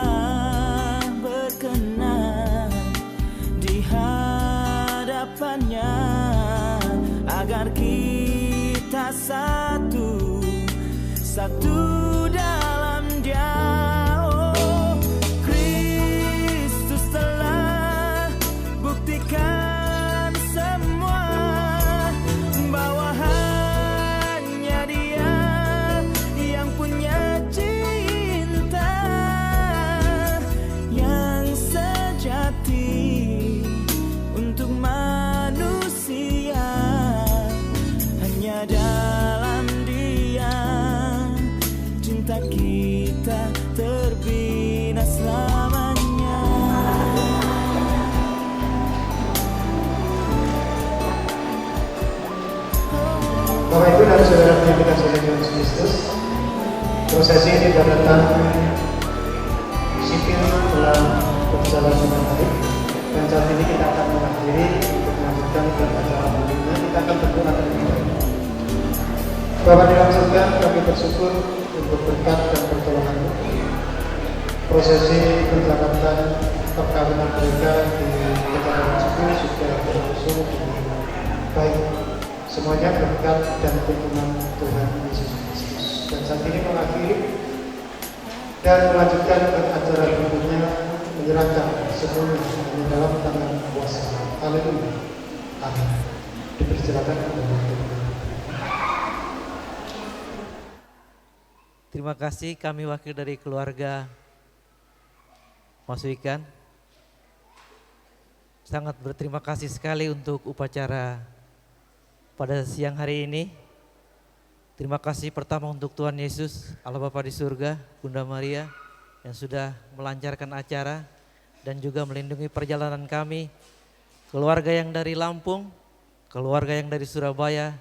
berkenan di hadapannya, agar kita satu dalam Dia. Oh, Kristus telah buktikan semua bahwa hanya Dia yang punya cinta yang sejati untuk manusia. Hanya dalam Dia cinta kita terbina selamanya. Bapak Ibu dan saudara yang kita saudara Yesus Kristus, prosesi ini dilakukan sipil telah berjalan dengan baik, dan saat ini kita akan mengakhiri untuk melanjutkan ke acara berikutnya. Kita akan berdoa terlebih dahulu. Bapa di dalam surga, kami bersyukur untuk berkat dan pertolongan-Mu. Prosesi penyelamatan perkawinan mereka di Kecamatan Cipu sudah berlangsung dengan baik. Semuanya berkat dan tuntunan Tuhan Yesus Kristus. Dan saat ini mengakhiri dan melanjutkan ke acara berikutnya, menyerahkan semuanya hanya dalam tangan kuasa. Haleluya. Amin. Dipersilakan untuk Terima kasih, kami wakil dari keluarga Mas Wikan. Sangat berterima kasih sekali untuk upacara pada siang hari ini. Terima kasih pertama untuk Tuhan Yesus, Allah Bapa di surga, Bunda Maria yang sudah melancarkan acara dan juga melindungi perjalanan kami, keluarga yang dari Lampung, keluarga yang dari Surabaya,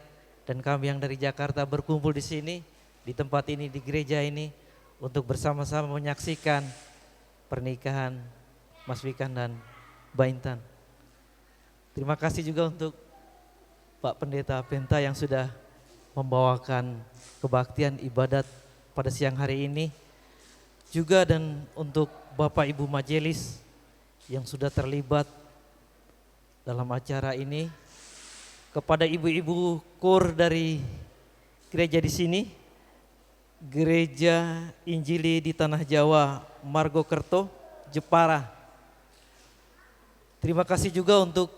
dan kami yang dari Jakarta berkumpul di sini, di tempat ini, di gereja ini, untuk bersama-sama menyaksikan pernikahan Mas Wikan dan Mbak Intan. Terima kasih juga untuk Pak Pendeta Penta yang sudah membawakan kebaktian ibadat pada siang hari ini. Juga dan untuk Bapak Ibu Majelis yang sudah terlibat dalam acara ini. Kepada ibu-ibu kur dari gereja di sini, Gereja Injili di Tanah Jawa, Margokerto, Jepara. Terima kasih juga untuk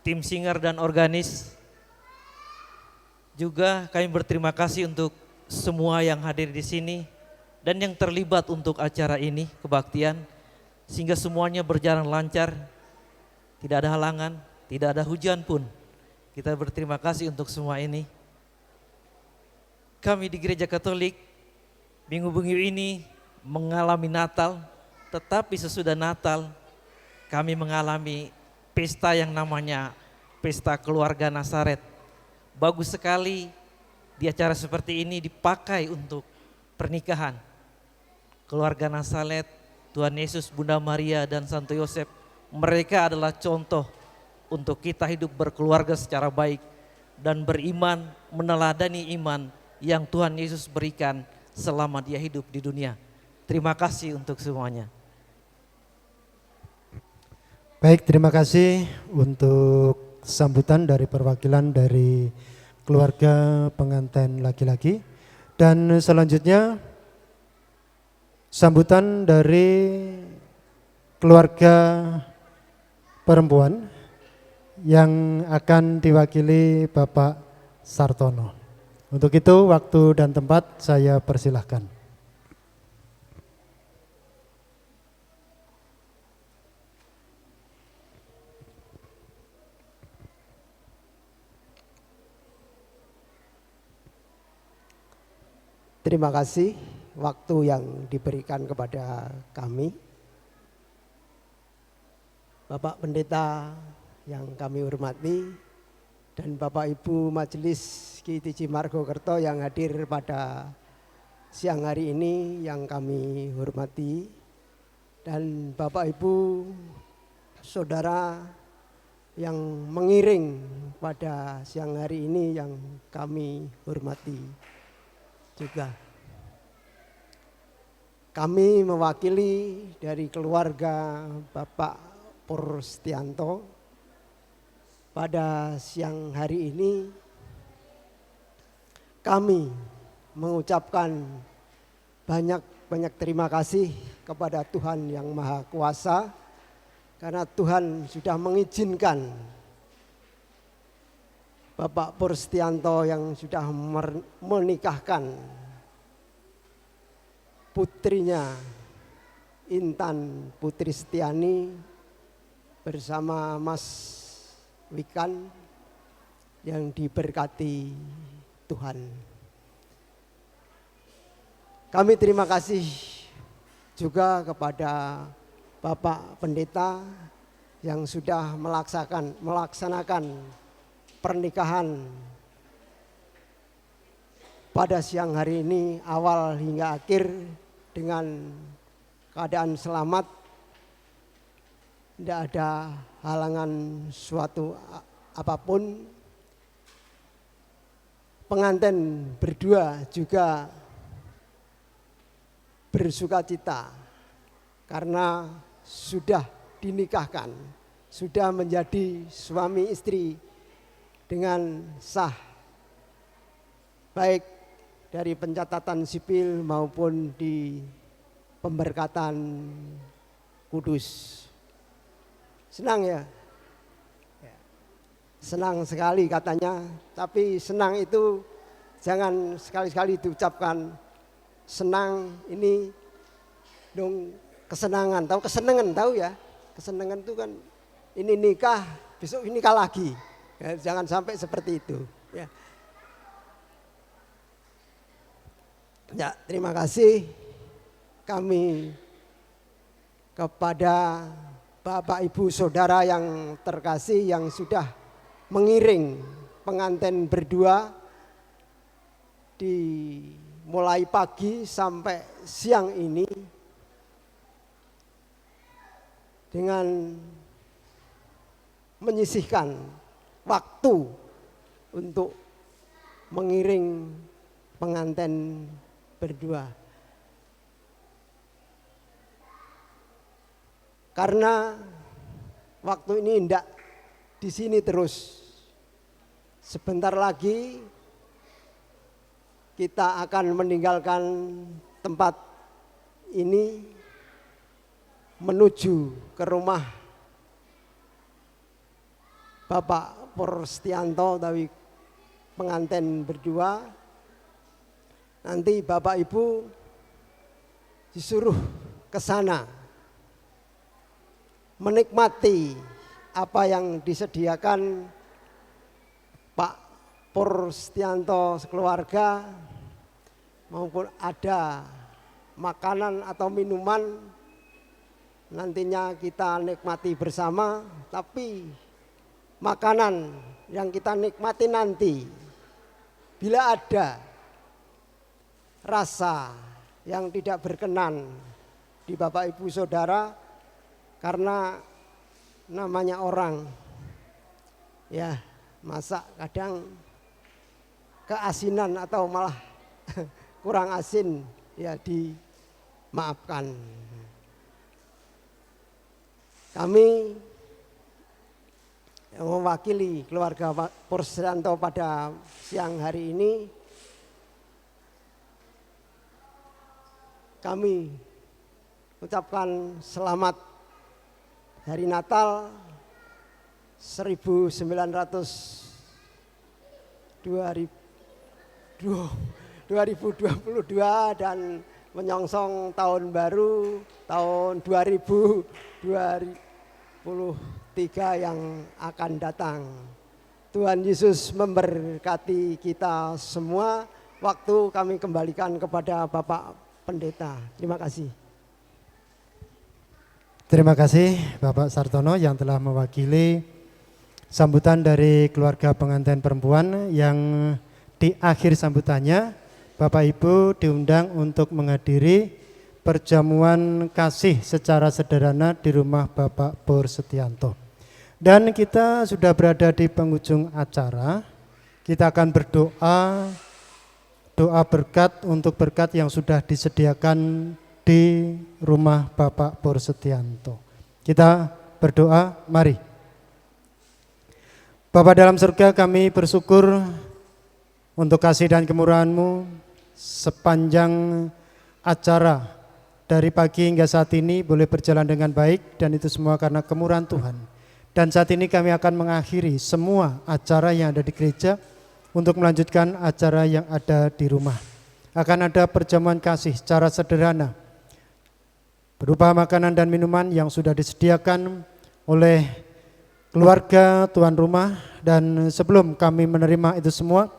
tim singer dan organis. Juga kami berterima kasih untuk semua yang hadir di sini dan yang terlibat untuk acara ini, kebaktian, sehingga semuanya berjalan lancar, tidak ada halangan, tidak ada hujan pun. Kita berterima kasih untuk semua ini. Kami di Gereja Katolik minggu-minggu ini mengalami Natal, tetapi sesudah Natal kami mengalami pesta yang namanya Pesta Keluarga Nasaret. bagus sekali di acara seperti ini dipakai untuk pernikahan. Keluarga Nazaret, Tuhan Yesus, Bunda Maria dan Santo Yosef, mereka adalah contoh untuk kita hidup berkeluarga secara baik dan beriman, meneladani iman yang Tuhan Yesus berikan selama dia hidup di dunia. Terima kasih untuk semuanya. Baik, terima kasih untuk sambutan dari perwakilan dari keluarga pengantin laki-laki. Dan selanjutnya sambutan dari keluarga perempuan yang akan diwakili Bapak Sartono. Untuk itu waktu dan tempat saya persilahkan. Terima kasih waktu yang diberikan kepada kami. Bapak Pendeta yang kami hormati dan Bapak Ibu Majelis KTJ Margokerto yang hadir pada siang hari ini yang kami hormati, dan Bapak Ibu Saudara yang mengiring pada siang hari ini yang kami hormati juga. Kami mewakili dari keluarga Bapak Purstianto pada siang hari ini. Kami mengucapkan banyak terima kasih kepada Tuhan yang Maha Kuasa, karena Tuhan sudah mengizinkan Bapak Purstianto yang sudah menikahkan putrinya Intan Putristiani bersama Mas Wikan yang diberkati Tuhan. Kami terima kasih juga kepada Bapak Pendeta yang sudah melaksanakan pernikahan pada siang hari ini awal hingga akhir dengan keadaan selamat, tidak ada halangan suatu apapun. Pengantin berdua juga bersukacita karena sudah dinikahkan, sudah menjadi suami istri dengan sah, baik dari pencatatan sipil maupun di pemberkatan kudus. Senang ya? Senang sekali katanya, tapi senang itu jangan sekali-sekali diucapkan senang ini dong, kesenangan, tahu kesenangan, tahu ya? Kesenangan itu kan ini nikah, besok nikah lagi. Ya, jangan sampai seperti itu. Ya. Ya, terima kasih kami kepada Bapak Ibu Saudara yang terkasih yang sudah mengiring pengantin berdua di mulai pagi sampai siang ini dengan menyisihkan waktu untuk mengiring pengantin berdua. Karena waktu ini tidak di sini terus. Sebentar lagi kita akan meninggalkan tempat ini menuju ke rumah Bapak Purstianto dari pengantin berdua. Nanti Bapak Ibu disuruh ke sana menikmati apa yang disediakan Pak Purstianto sekeluarga, maupun ada makanan atau minuman nantinya kita nikmati bersama. Tapi makanan yang kita nikmati nanti bila ada rasa yang tidak berkenan di Bapak Ibu Saudara, karena namanya orang ya, masak kadang keasinan atau malah kurang asin, ya dimaafkan. Kami yang mewakili keluarga Pak Pursianto pada siang hari ini, kami ucapkan selamat Hari Natal 2022 dan menyongsong tahun baru tahun 2023 yang akan datang. Tuhan Yesus memberkati kita semua. Waktu kami kembalikan kepada Bapak Pendeta. Terima kasih. Terima kasih Bapak Sartono yang telah mewakili sambutan dari keluarga pengantin perempuan, yang di akhir sambutannya Bapak Ibu diundang untuk menghadiri perjamuan kasih secara sederhana di rumah Bapak Pursianto. Dan kita sudah berada di penghujung acara. Kita akan berdoa, doa berkat untuk berkat yang sudah disediakan di rumah Bapak Pursianto. Kita berdoa, mari. Bapa dalam surga, kami bersyukur untuk kasih dan kemurahan-Mu sepanjang acara dari pagi hingga saat ini boleh berjalan dengan baik, dan itu semua karena kemurahan Tuhan. Dan saat ini kami akan mengakhiri semua acara yang ada di gereja untuk melanjutkan acara yang ada di rumah. Akan ada perjamuan kasih secara sederhana berupa makanan dan minuman yang sudah disediakan oleh keluarga tuan rumah. Dan sebelum kami menerima itu semua,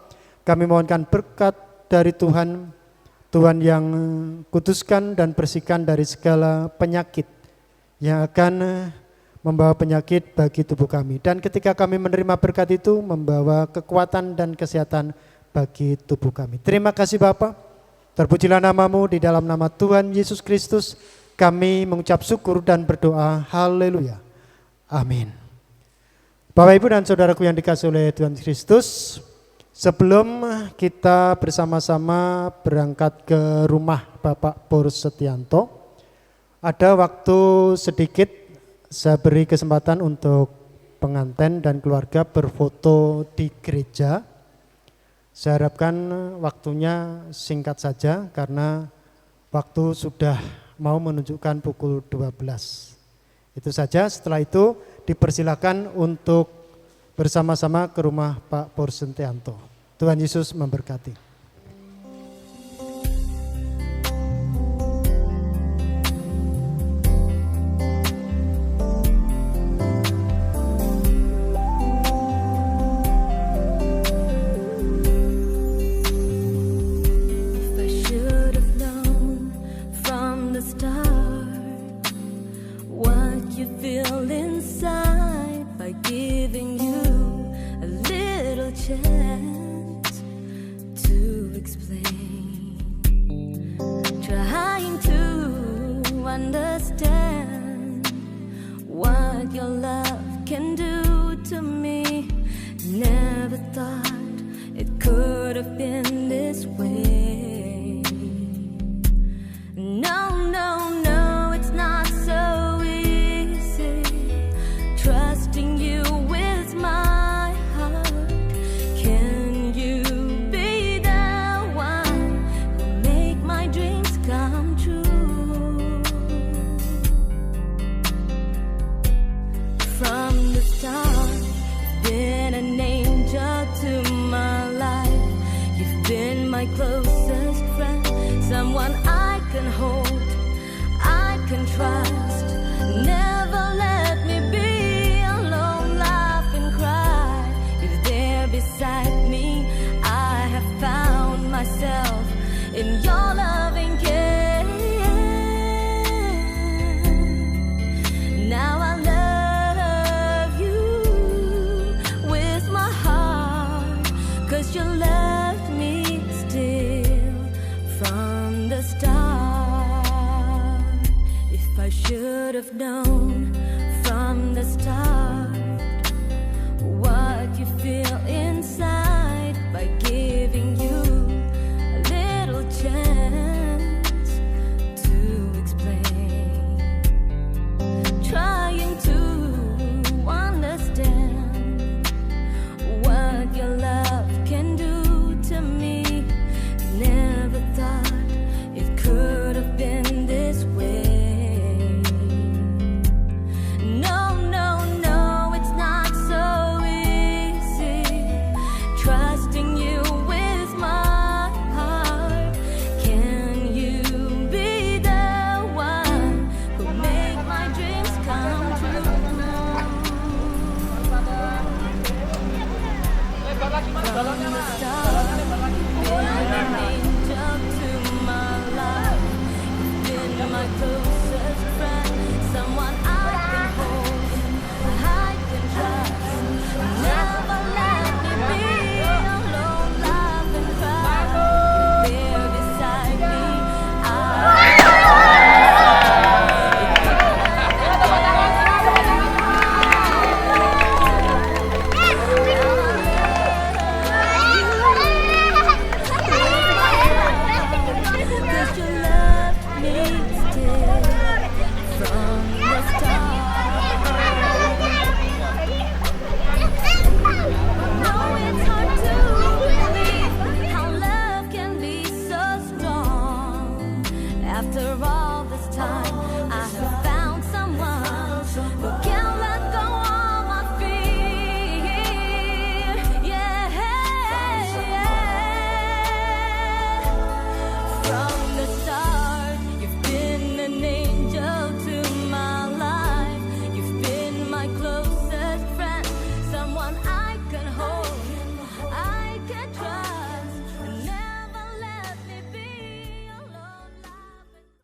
kami mohonkan berkat dari Tuhan, Tuhan yang kuduskan dan bersihkan dari segala penyakit yang akan membawa penyakit bagi tubuh kami. Dan ketika kami menerima berkat itu, membawa kekuatan dan kesehatan bagi tubuh kami. Terima kasih Bapa. Terpujilah nama-Mu, di dalam nama Tuhan Yesus Kristus kami mengucap syukur dan berdoa. Haleluya. Amin. Bapak Ibu dan saudaraku yang dikasihi oleh Tuhan Kristus, sebelum kita bersama-sama berangkat ke rumah Bapak Pursianto, ada waktu sedikit saya beri kesempatan untuk pengantin dan keluarga berfoto di gereja. Saya harapkan waktunya singkat saja karena waktu sudah mau menunjukkan pukul 12. Itu saja, setelah itu dipersilakan untuk bersama-sama ke rumah Pak Pursianto. Tuhan Yesus memberkati. You left me. should have known from the start what you feel inside by giving you a little chance to explain, trying to understand what your love can do to me. Never thought it could have been this way. No, no, no, it's not so easy trusting you with my heart. Can you be the one who make my dreams come true? From the start, been an angel to my life. You've been my closest friend, someone I can hold, I can trust. Never let me be alone, laugh and cry. There beside me, cause you loved me still from the start. No, it's hard to believe how love can be so strong. After all this time, I have